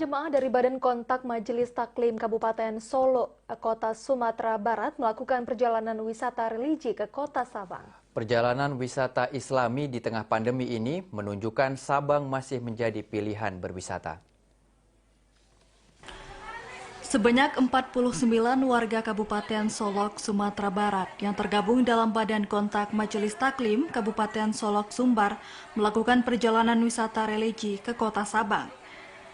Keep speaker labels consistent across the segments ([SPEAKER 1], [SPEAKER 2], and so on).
[SPEAKER 1] jemaah dari Badan Kontak Majelis Taklim Kabupaten Solo, Kota Sumatera Barat melakukan perjalanan wisata religi ke Kota Sabang.
[SPEAKER 2] Perjalanan wisata Islami di tengah pandemi ini menunjukkan Sabang masih menjadi pilihan berwisata.
[SPEAKER 3] Sebanyak 49 warga Kabupaten Solok, Sumatera Barat yang tergabung dalam Badan Kontak Majelis Taklim Kabupaten Solok Sumbar melakukan perjalanan wisata religi ke Kota Sabang.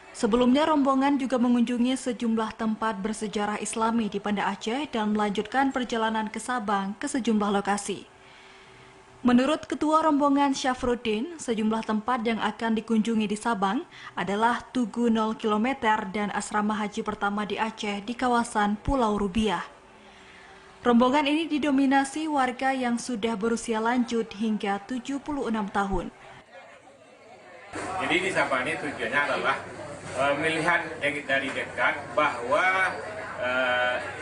[SPEAKER 3] Sebelumnya rombongan juga mengunjungi sejumlah tempat bersejarah Islami di Banda Aceh dan melanjutkan perjalanan ke Sabang ke sejumlah lokasi. Menurut Ketua Rombongan Syafruddin, sejumlah tempat yang akan dikunjungi di Sabang adalah Tugu 0 km dan asrama haji pertama di Aceh di kawasan Pulau Rubiah. Rombongan ini didominasi warga yang sudah berusia lanjut hingga 76 tahun.
[SPEAKER 4] Jadi di Sabang ini tujuannya adalah melihat dari dekat bahwa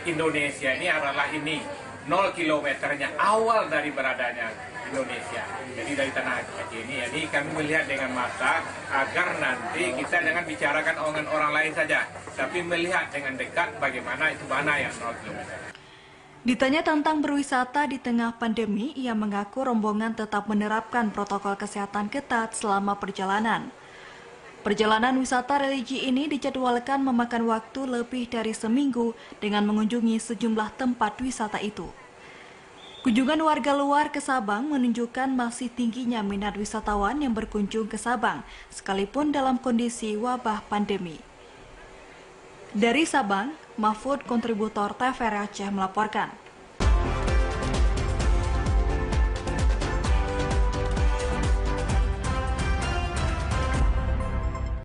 [SPEAKER 4] Indonesia ini adalah 0 kilometernya awal dari beradanya Indonesia. Jadi dari tanah Aceh ini, jadi kami melihat dengan mata agar nanti kita jangan bicarakan dengan orang lain saja, tapi melihat dengan dekat bagaimana itu mana yang 0 kilometer.
[SPEAKER 3] Ditanya tentang berwisata di tengah pandemi, ia mengaku rombongan tetap menerapkan protokol kesehatan ketat selama perjalanan. Perjalanan wisata religi ini dijadwalkan memakan waktu lebih dari seminggu dengan mengunjungi sejumlah tempat wisata itu. Kunjungan warga luar ke Sabang menunjukkan masih tingginya minat wisatawan yang berkunjung ke Sabang, sekalipun dalam kondisi wabah pandemi. Dari Sabang, Mahfud, kontributor TVRI Aceh melaporkan.